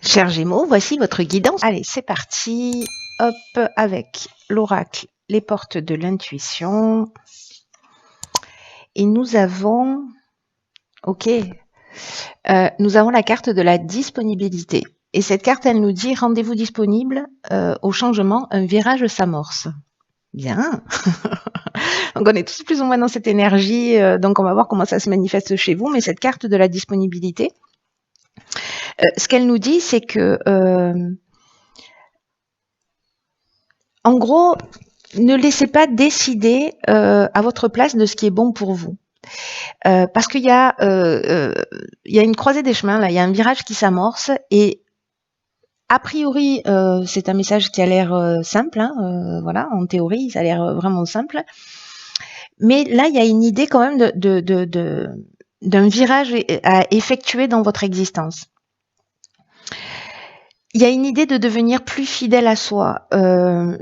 Chers Gémeaux, voici votre guidance. Allez, c'est parti. Hop, avec l'oracle, les portes de l'intuition. Et nous avons, ok, nous avons la carte de la disponibilité. Et cette carte, elle nous dit rendez-vous disponible au changement, un virage s'amorce. Bien. Donc on est tous plus ou moins dans cette énergie. Donc on va voir comment ça se manifeste chez vous. Mais cette carte de la disponibilité, ce qu'elle nous dit, c'est que en gros, ne laissez pas décider à votre place de ce qui est bon pour vous. Parce qu'il y a une croisée des chemins, là, il y a un virage qui s'amorce et a priori, c'est un message qui a l'air simple, hein, voilà, en théorie, ça a l'air vraiment simple. Mais là, il y a une idée quand même d'un virage à effectuer dans votre existence. Il y a une idée de devenir plus fidèle à soi. Il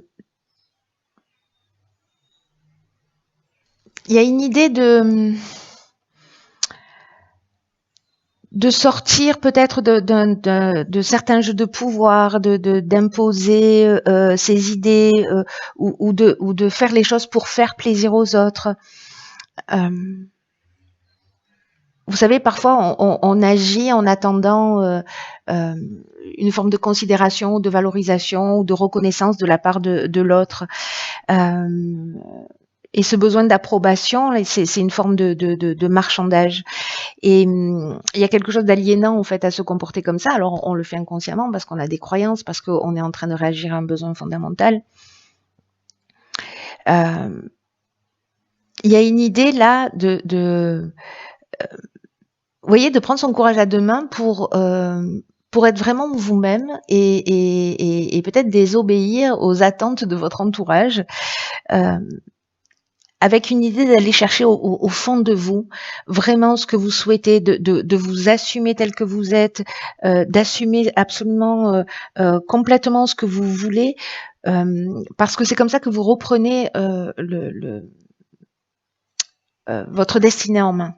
y a une idée de sortir peut-être de certains jeux de pouvoir, d'imposer ses idées ou de faire les choses pour faire plaisir aux autres. Vous savez, parfois on agit en attendant une forme de considération, de valorisation ou de reconnaissance de la part de l'autre. Et ce besoin d'approbation, c'est une forme de marchandage. Et il y a quelque chose d'aliénant en fait à se comporter comme ça. Alors on le fait inconsciemment parce qu'on a des croyances, parce qu'on est en train de réagir à un besoin fondamental. Il y a une idée là vous voyez, de prendre son courage à deux mains pour être vraiment vous-même et peut-être désobéir aux attentes de votre entourage. Avec une idée d'aller chercher au fond de vous, vraiment ce que vous souhaitez, de vous assumer tel que vous êtes, d'assumer absolument complètement ce que vous voulez, parce que c'est comme ça que vous reprenez votre destinée en main.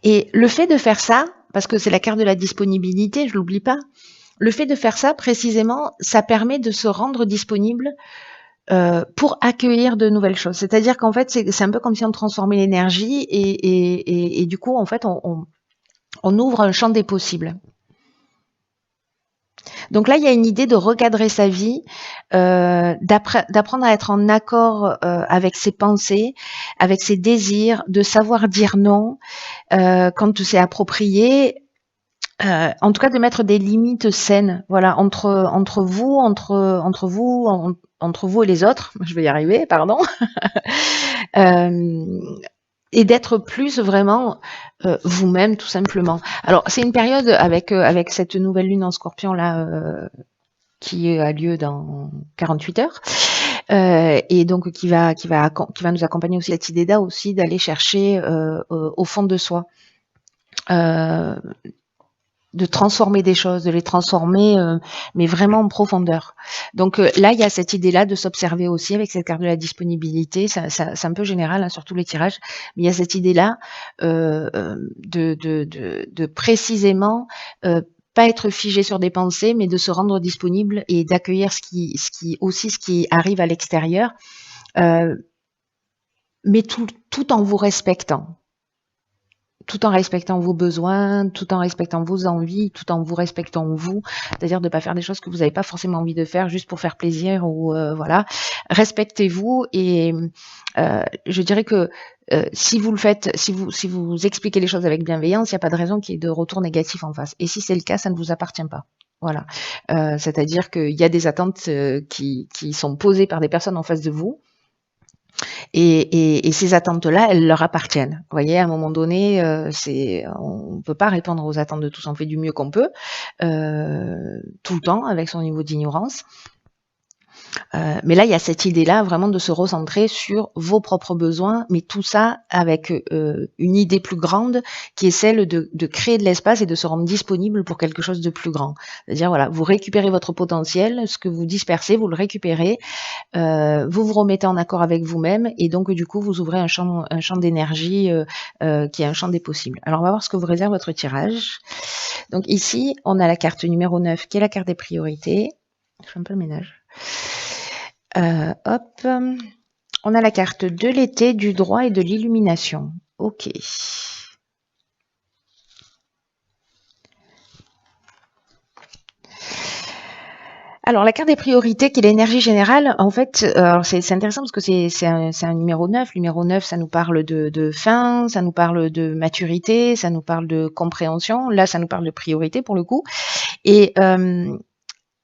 Et le fait de faire ça, parce que c'est la carte de la disponibilité, je l'oublie pas, le fait de faire ça, précisément, ça permet de se rendre disponible pour accueillir de nouvelles choses. C'est-à-dire qu'en fait, c'est un peu comme si on transformait l'énergie et du coup, en fait, on ouvre un champ des possibles. Donc là, il y a une idée de recadrer sa vie, d'apprendre à être en accord avec ses pensées, avec ses désirs, de savoir dire non quand c'est approprié. En tout cas, de mettre des limites saines, voilà, entre vous et les autres. Je vais y arriver, pardon. Et d'être plus vraiment vous-même, tout simplement. Alors, c'est une période avec cette nouvelle lune en Scorpion là qui a lieu dans 48 heures. Et donc qui va nous accompagner aussi cette idée là aussi d'aller chercher au fond de soi. De transformer des choses, de les transformer, mais vraiment en profondeur. Donc là, il y a cette idée-là de s'observer aussi avec cette carte de la disponibilité. C'est un peu général hein, sur tous les tirages, mais il y a cette idée-là de précisément pas être figé sur des pensées, mais de se rendre disponible et d'accueillir ce qui arrive à l'extérieur, mais tout en vous respectant. Tout en respectant vos besoins, tout en respectant vos envies, tout en vous respectant vous, c'est-à-dire de ne pas faire des choses que vous n'avez pas forcément envie de faire juste pour faire plaisir ou voilà. Respectez-vous et je dirais que si vous le faites, si vous expliquez les choses avec bienveillance, il n'y a pas de raison qu'il y ait de retour négatif en face. Et si c'est le cas, ça ne vous appartient pas. Voilà. C'est-à-dire qu'il y a des attentes qui sont posées par des personnes en face de vous. Et ces attentes-là, elles leur appartiennent. Vous voyez, à un moment donné, on ne peut pas répondre aux attentes de tous. On fait du mieux qu'on peut, tout le temps, avec son niveau d'ignorance. Mais là, il y a cette idée-là vraiment de se recentrer sur vos propres besoins, mais tout ça avec une idée plus grande qui est celle de créer de l'espace et de se rendre disponible pour quelque chose de plus grand. C'est-à-dire, voilà, vous récupérez votre potentiel, ce que vous dispersez, vous le récupérez, vous vous remettez en accord avec vous-même et donc du coup, vous ouvrez un champ d'énergie qui est un champ des possibles. Alors, on va voir ce que vous réserve votre tirage. Donc ici, on a la carte numéro 9 qui est la carte des priorités. Je fais un peu le ménage. Hop, on a la carte de l'été, du droit et de l'illumination. Ok. Alors, la carte des priorités, qui est l'énergie générale, en fait, c'est intéressant parce que c'est un numéro 9. Numéro 9, ça nous parle de fin, ça nous parle de maturité, ça nous parle de compréhension. Là, ça nous parle de priorité pour le coup. Et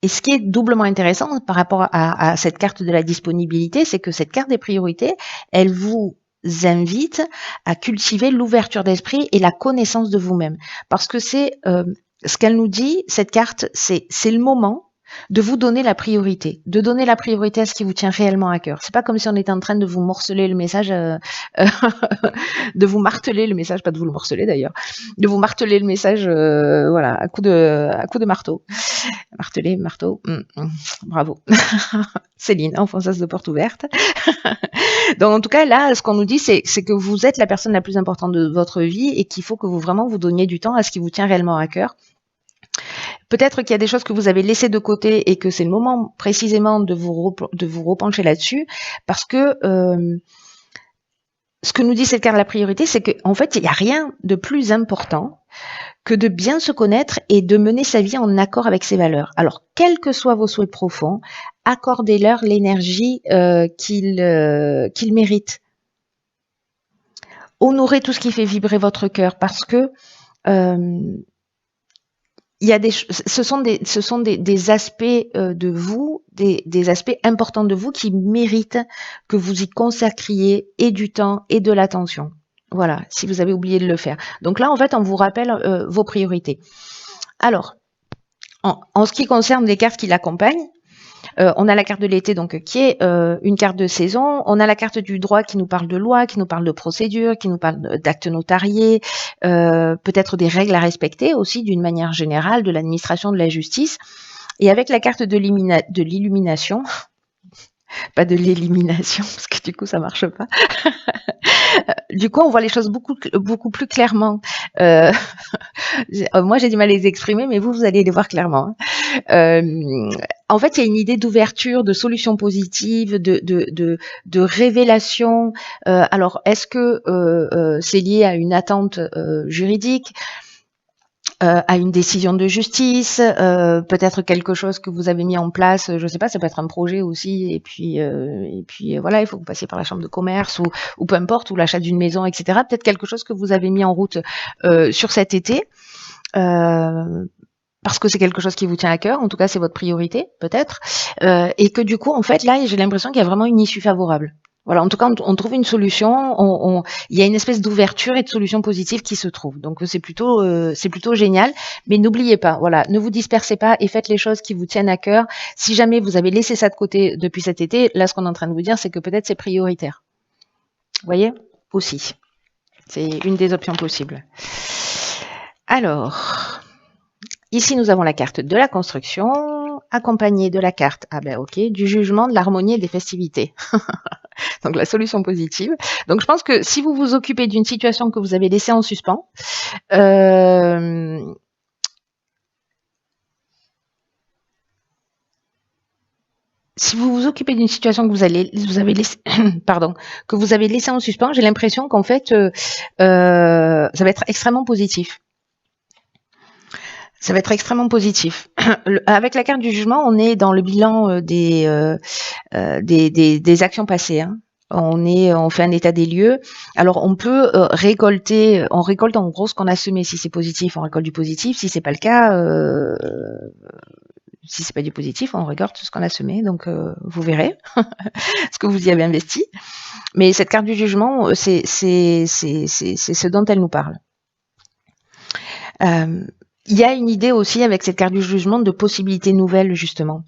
ce qui est doublement intéressant par rapport à cette carte de la disponibilité, c'est que cette carte des priorités, elle vous invite à cultiver l'ouverture d'esprit et la connaissance de vous-même. Parce que c'est ce qu'elle nous dit, cette carte, c'est le moment de vous donner la priorité, de donner la priorité à ce qui vous tient réellement à cœur. C'est pas comme si on était en train de vous morceler le message, de vous marteler le message, pas de vous le morceler d'ailleurs, de vous marteler le message, voilà, à coup de marteau. Marteler, marteau, bravo. Céline, enfonçasse de porte ouverte. Donc en tout cas là, ce qu'on nous dit, c'est que vous êtes la personne la plus importante de votre vie et qu'il faut que vous vraiment vous donniez du temps à ce qui vous tient réellement à cœur. Peut-être qu'il y a des choses que vous avez laissées de côté et que c'est le moment précisément de vous repencher là-dessus, parce que ce que nous dit cette carte de la priorité, c'est qu'en fait, il n'y a rien de plus important que de bien se connaître et de mener sa vie en accord avec ses valeurs. Alors, quels que soient vos souhaits profonds, accordez-leur l'énergie qu'ils méritent. Honorez tout ce qui fait vibrer votre cœur, parce que il y a ce sont des aspects de vous, des aspects importants de vous qui méritent que vous y consacriez et du temps et de l'attention. Voilà, si vous avez oublié de le faire. Donc là, en fait, on vous rappelle vos priorités. Alors, en ce qui concerne les cartes qui l'accompagnent, on a la carte de l'été, donc qui est une carte de saison. On a la carte du droit qui nous parle de loi, qui nous parle de procédure, qui nous parle d'actes notariés, peut-être des règles à respecter aussi d'une manière générale, de l'administration de la justice. Et avec la carte de l'illumination, pas de l'élimination, parce que du coup ça marche pas. Du coup, on voit les choses beaucoup plus clairement. Moi, j'ai du mal à les exprimer, mais vous allez les voir clairement. En fait, il y a une idée d'ouverture, de solution positive, de révélation. Alors, est-ce que c'est lié à une attente juridique, à une décision de justice, peut-être quelque chose que vous avez mis en place, je sais pas, ça peut être un projet aussi, et puis voilà, il faut que vous passiez par la chambre de commerce ou peu importe, ou l'achat d'une maison, etc. Peut-être quelque chose que vous avez mis en route sur cet été, parce que c'est quelque chose qui vous tient à cœur, en tout cas c'est votre priorité, peut-être, et que du coup, en fait, là, j'ai l'impression qu'il y a vraiment une issue favorable. Voilà, en tout cas, on trouve une solution, il y a une espèce d'ouverture et de solution positive qui se trouve. Donc c'est plutôt génial. Mais n'oubliez pas, voilà, ne vous dispersez pas et faites les choses qui vous tiennent à cœur. Si jamais vous avez laissé ça de côté depuis cet été, là, ce qu'on est en train de vous dire, c'est que peut-être c'est prioritaire. Vous voyez, aussi, c'est une des options possibles. Alors, ici nous avons la carte de la construction, accompagnée de la carte, du jugement, de l'harmonie et des festivités. Donc la solution positive. Donc je pense que si vous vous occupez d'une situation que vous avez laissée en suspens, si vous vous occupez d'une situation que vous avez laissé, que vous avez laissée en suspens, j'ai l'impression qu'en fait, ça va être extrêmement positif. Ça va être extrêmement positif. Avec la carte du jugement, on est dans le bilan des actions passées. Hein. On fait un état des lieux. Alors on peut récolter, on récolte en gros ce qu'on a semé. Si c'est positif, on récolte du positif. Si c'est pas le cas, si c'est pas du positif, on récolte ce qu'on a semé. Donc vous verrez ce que vous y avez investi. Mais cette carte du jugement, c'est ce dont elle nous parle. Il y a une idée aussi avec cette carte du jugement de possibilités nouvelles justement.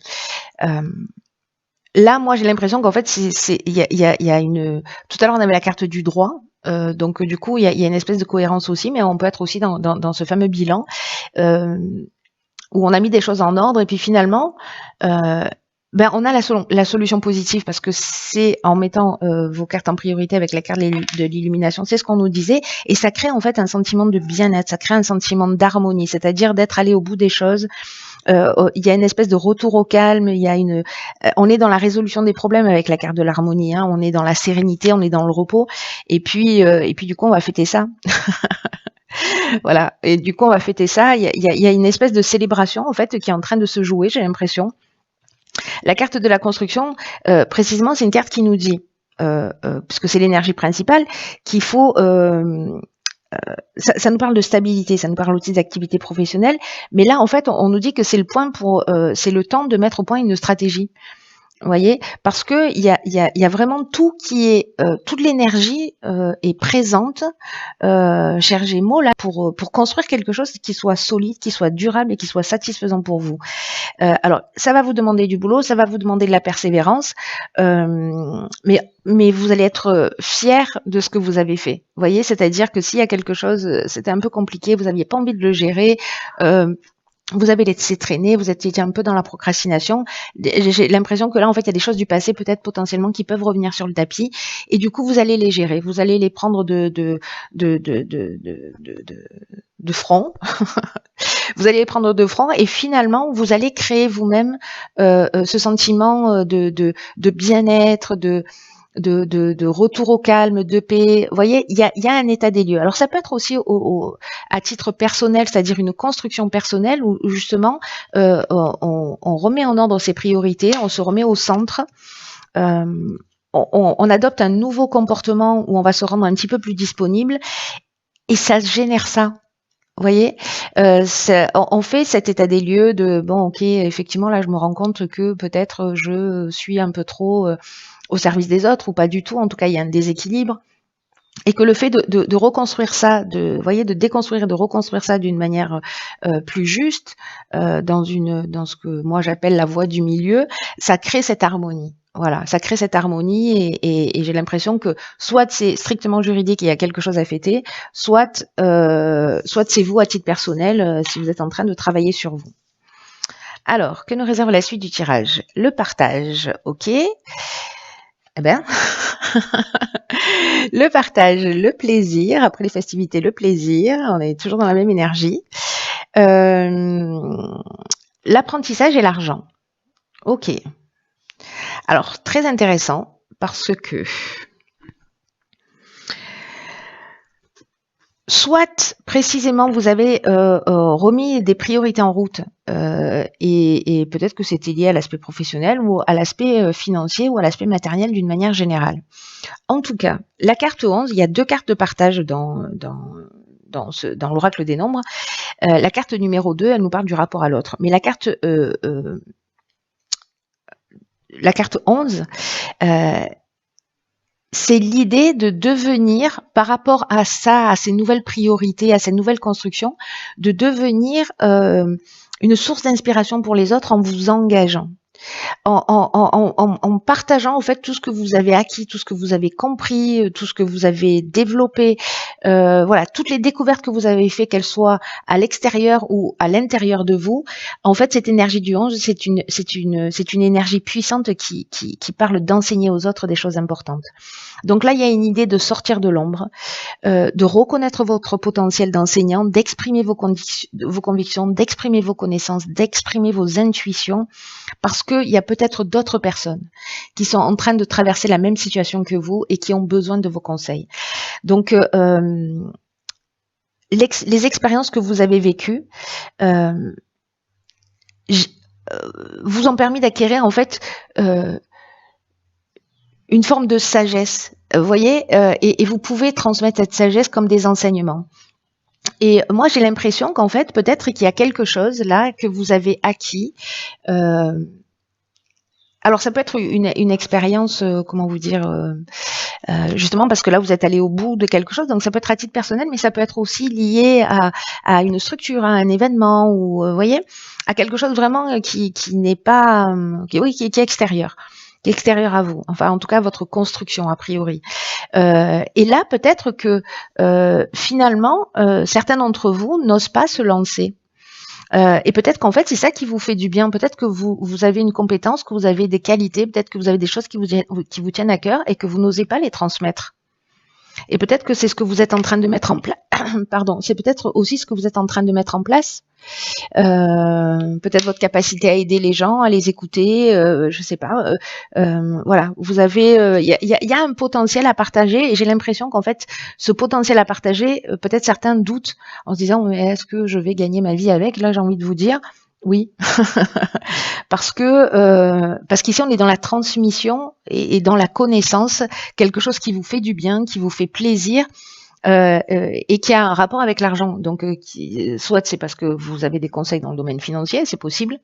là, moi, j'ai l'impression qu'en fait, il y a une. Tout à l'heure, on avait la carte du droit. Donc, du coup, il y a une espèce de cohérence aussi, mais on peut être aussi dans ce fameux bilan où on a mis des choses en ordre et puis finalement, ben, on a la solution positive parce que c'est en mettant vos cartes en priorité avec la carte de l'illumination, c'est ce qu'on nous disait, et ça crée en fait un sentiment de bien-être, ça crée un sentiment d'harmonie, c'est-à-dire d'être allé au bout des choses. Il y a une espèce de retour au calme, il y a on est dans la résolution des problèmes avec la carte de l'harmonie, hein, on est dans la sérénité, on est dans le repos, et puis du coup on va fêter ça. Voilà, et du coup on va fêter ça. Il y a une espèce de célébration en fait qui est en train de se jouer, j'ai l'impression. La carte de la construction, précisément, c'est une carte qui nous dit, puisque c'est l'énergie principale, qu'il faut ça nous parle de stabilité, ça nous parle aussi d'activité professionnelle, mais là en fait on nous dit que c'est c'est le temps de mettre au point une stratégie. Vous voyez, parce que il y a vraiment tout qui est toute l'énergie est présente, cher Gémeaux, là pour construire quelque chose qui soit solide, qui soit durable et qui soit satisfaisant pour vous. Alors, ça va vous demander du boulot, ça va vous demander de la persévérance, mais vous allez être fier de ce que vous avez fait. Vous voyez, c'est-à-dire que s'il y a quelque chose, c'était un peu compliqué, vous n'aviez pas envie de le gérer. Vous avez laissé traîner, vous étiez un peu dans la procrastination. J'ai l'impression que là, en fait, il y a des choses du passé, peut-être potentiellement, qui peuvent revenir sur le tapis. Et du coup, vous allez les gérer. Vous allez les prendre de front. Vous allez les prendre de front et finalement, vous allez créer vous-même ce sentiment de bien-être, de retour au calme, de paix. Vous voyez, il y a un état des lieux. Alors ça peut être aussi à titre personnel, c'est-à-dire une construction personnelle où justement on remet en ordre ses priorités, on se remet au centre. On adopte un nouveau comportement où on va se rendre un petit peu plus disponible et ça génère ça. Vous voyez, on fait cet état des lieux de bon, ok, effectivement là je me rends compte que peut-être je suis un peu trop au service des autres ou pas du tout. En tout cas, il y a un déséquilibre et que le fait de reconstruire ça, vous voyez, de déconstruire et de reconstruire ça d'une manière plus juste, dans ce que moi j'appelle la voie du milieu, ça crée cette harmonie. Voilà, ça crée cette harmonie et j'ai l'impression que soit c'est strictement juridique et il y a quelque chose à fêter, soit c'est vous à titre personnel si vous êtes en train de travailler sur vous. Alors, que nous réserve la suite du tirage? Le partage, ok. Eh ben, le partage, le plaisir, après les festivités, le plaisir, on est toujours dans la même énergie. L'apprentissage et l'argent. Ok. Alors, très intéressant, parce que soit précisément vous avez remis des priorités en route et peut-être que c'était lié à l'aspect professionnel ou à l'aspect financier ou à l'aspect matériel d'une manière générale. En tout cas, la carte 11, il y a deux cartes de partage dans l'oracle des nombres. La carte numéro 2, elle nous parle du rapport à l'autre. Mais la carte 11, c'est l'idée de devenir, par rapport à ça, à ces nouvelles priorités, à ces nouvelles constructions, de devenir une source d'inspiration pour les autres en vous engageant. En partageant en fait tout ce que vous avez acquis, tout ce que vous avez compris, tout ce que vous avez développé, voilà, toutes les découvertes que vous avez fait, qu'elles soient à l'extérieur ou à l'intérieur de vous. En fait, cette énergie du 11, c'est une énergie puissante qui parle d'enseigner aux autres des choses importantes. Donc là, il y a une idée de sortir de l'ombre, de reconnaître votre potentiel d'enseignant, d'exprimer vos convictions, d'exprimer vos connaissances, d'exprimer vos intuitions, parce qu'il y a peut-être d'autres personnes qui sont en train de traverser la même situation que vous et qui ont besoin de vos conseils. Donc, les expériences que vous avez vécues vous ont permis d'acquérir en fait une forme de sagesse, vous voyez, et vous pouvez transmettre cette sagesse comme des enseignements. Et moi, j'ai l'impression qu'en fait, peut-être qu'il y a quelque chose là que vous avez acquis. Alors, ça peut être une expérience, comment vous dire, justement parce que là, vous êtes allé au bout de quelque chose. Donc, ça peut être à titre personnel, mais ça peut être aussi lié à une structure, à un événement, ou vous voyez, à quelque chose vraiment qui n'est pas, qui est extérieur. qui est extérieur à vous, enfin en tout cas votre construction a priori. Et là, peut-être que finalement, certains d'entre vous n'osent pas se lancer. Et peut-être qu'en fait, c'est ça qui vous fait du bien. Peut-être que vous avez une compétence, que vous avez des qualités, peut-être que vous avez des choses qui vous tiennent à cœur et que vous n'osez pas les transmettre. Et peut-être que c'est ce que vous êtes en train de mettre en place. Pardon, c'est peut-être aussi ce que vous êtes en train de mettre en place. Peut-être votre capacité à aider les gens, à les écouter, je sais pas. Voilà, vous avez, il y a un potentiel à partager et j'ai l'impression qu'en fait, ce potentiel à partager, peut-être certains doutent en se disant mais est-ce que je vais gagner ma vie avec? Là, j'ai envie de vous dire oui, parce qu'ici on est dans la transmission et dans la connaissance, quelque chose qui vous fait du bien, qui vous fait plaisir. Et qui a un rapport avec l'argent. Donc, soit c'est parce que vous avez des conseils dans le domaine financier, c'est possible.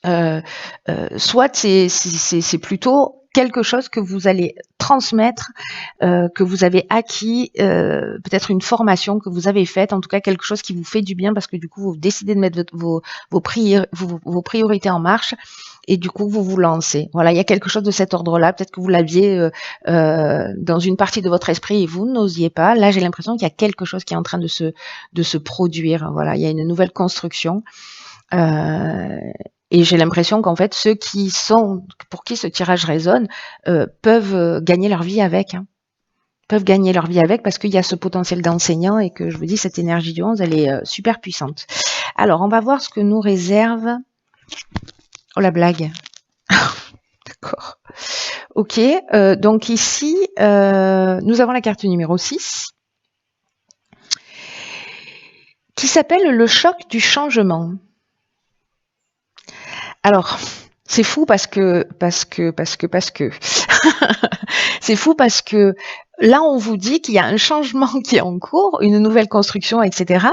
Soit c'est plutôt quelque chose que vous allez transmettre, que vous avez acquis, peut-être une formation que vous avez faite, en tout cas quelque chose qui vous fait du bien parce que du coup vous décidez de mettre vos priorités en marche. Et du coup, vous vous lancez. Voilà, il y a quelque chose de cet ordre-là. Peut-être que vous l'aviez dans une partie de votre esprit et vous n'osiez pas. Là, j'ai l'impression qu'il y a quelque chose qui est en train de se produire. Voilà, il y a une nouvelle construction. Et j'ai l'impression qu'en fait, ceux qui sont, pour qui ce tirage résonne, peuvent gagner leur vie avec. Hein. Peuvent gagner leur vie avec parce qu'il y a ce potentiel d'enseignant et que je vous dis, cette énergie du 11, elle est super puissante. Alors, on va voir ce que nous réserve... Oh la blague. D'accord. Ok, donc ici, nous avons la carte numéro 6 qui s'appelle le choc du changement. Alors, c'est fou parce que c'est fou parce que là, on vous dit qu'il y a un changement qui est en cours, une nouvelle construction, etc.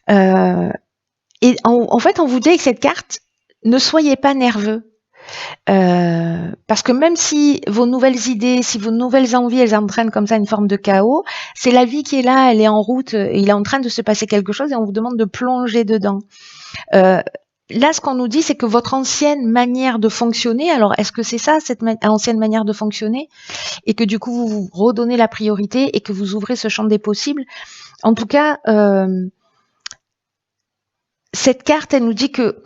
Et en fait, on vous dit avec cette carte, ne soyez pas nerveux. Parce que même si vos nouvelles idées, si vos nouvelles envies, elles entraînent comme ça une forme de chaos, c'est la vie qui est là, elle est en route, il est en train de se passer quelque chose et on vous demande de plonger dedans. Là, ce qu'on nous dit, c'est que votre ancienne manière de fonctionner, alors est-ce que c'est ça, cette ancienne manière de fonctionner, et que du coup vous vous redonnez la priorité et que vous ouvrez ce champ des possibles. En tout cas, cette carte, elle nous dit que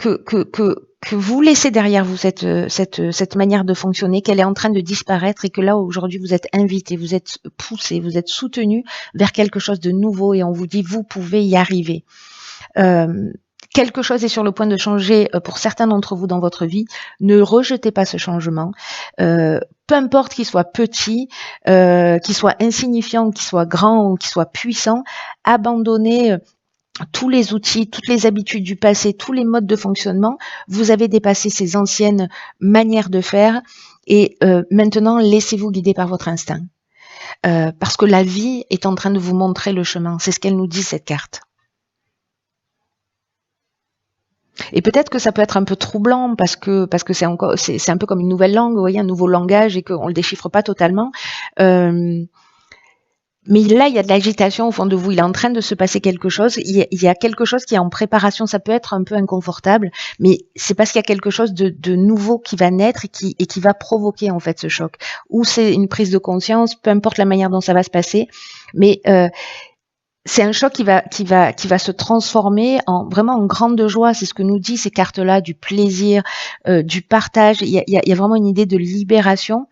vous laissez derrière vous cette manière de fonctionner, qu'elle est en train de disparaître et que là, aujourd'hui, vous êtes invité, vous êtes poussé, vous êtes soutenu vers quelque chose de nouveau et on vous dit, vous pouvez y arriver. Quelque chose est sur le point de changer pour certains d'entre vous dans votre vie. Ne rejetez pas ce changement. Peu importe qu'il soit petit, qu'il soit insignifiant, qu'il soit grand ou qu'il soit puissant, abandonnez tous les outils, toutes les habitudes du passé, tous les modes de fonctionnement. Vous avez dépassé ces anciennes manières de faire et maintenant laissez-vous guider par votre instinct. Parce que la vie est en train de vous montrer le chemin. C'est ce qu'elle nous dit, cette carte. Et peut-être que ça peut être un peu troublant parce que c'est un peu comme une nouvelle langue, vous voyez, un nouveau langage et qu'on le déchiffre pas totalement. Mais là, il y a de l'agitation au fond de vous. Il est en train de se passer quelque chose. Il y a quelque chose qui est en préparation. Ça peut être un peu inconfortable, mais c'est parce qu'il y a quelque chose de nouveau qui va naître et qui va provoquer en fait ce choc. Ou c'est une prise de conscience, peu importe la manière dont ça va se passer. Mais c'est un choc qui va se transformer vraiment en grande joie. C'est ce que nous dit ces cartes-là, du plaisir, du partage. Il y a vraiment une idée de libération.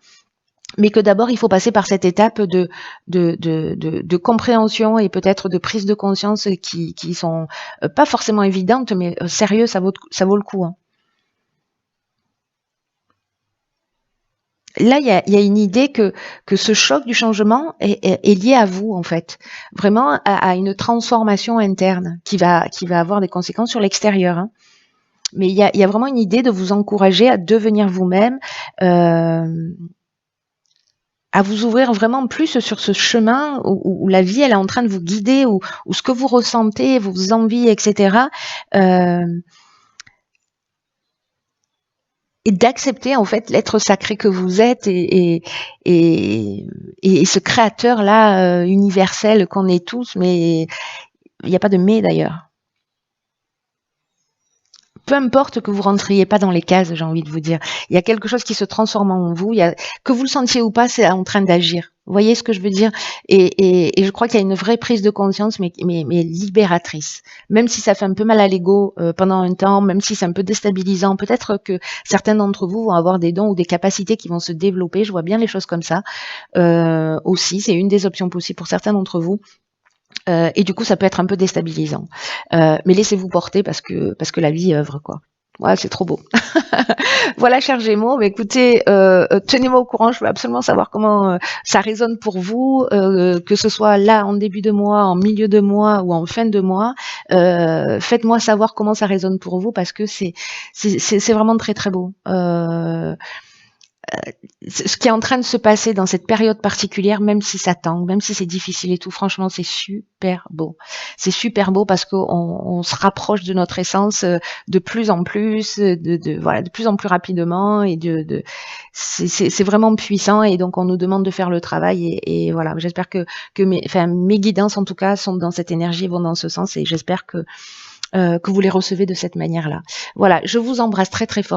Mais que d'abord, il faut passer par cette étape de compréhension et peut-être de prise de conscience qui sont pas forcément évidentes, mais sérieux, ça vaut le coup. Hein. Là, il y a une idée que ce choc du changement est lié à vous, en fait. Vraiment à une transformation interne qui va avoir des conséquences sur l'extérieur. Hein. Mais il y a vraiment une idée de vous encourager à devenir vous-même, à vous ouvrir vraiment plus sur ce chemin où la vie elle est en train de vous guider, où ce que vous ressentez, vos envies, etc. Et d'accepter en fait l'être sacré que vous êtes et ce créateur là universel qu'on est tous, mais il n'y a pas de mais d'ailleurs. peu importe que vous rentriez pas dans les cases, j'ai envie de vous dire. Il y a quelque chose qui se transforme en vous. Que vous le sentiez ou pas, c'est en train d'agir. Vous voyez ce que je veux dire? Et je crois qu'il y a une vraie prise de conscience, mais libératrice. Même si ça fait un peu mal à l'ego pendant un temps, même si c'est un peu déstabilisant, peut-être que certains d'entre vous vont avoir des dons ou des capacités qui vont se développer. Je vois bien les choses comme ça aussi. C'est une des options possibles pour certains d'entre vous. Et du coup, ça peut être un peu déstabilisant. Mais laissez-vous porter parce que la vie œuvre, quoi. Ouais, c'est trop beau. Voilà, chers Gémeaux, mais écoutez, tenez-moi au courant, je veux absolument savoir comment ça résonne pour vous, que ce soit là en début de mois, en milieu de mois ou en fin de mois. Faites-moi savoir comment ça résonne pour vous parce que c'est vraiment très très beau. Ce qui est en train de se passer dans cette période particulière, même si ça tangue, même si c'est difficile et tout, franchement, c'est super beau. C'est super beau parce qu'on se rapproche de notre essence de plus en plus, de plus en plus rapidement et c'est vraiment puissant et donc on nous demande de faire le travail et voilà. J'espère que mes guidances en tout cas sont dans cette énergie, vont dans ce sens et j'espère que vous les recevez de cette manière-là. Voilà, je vous embrasse très très fort.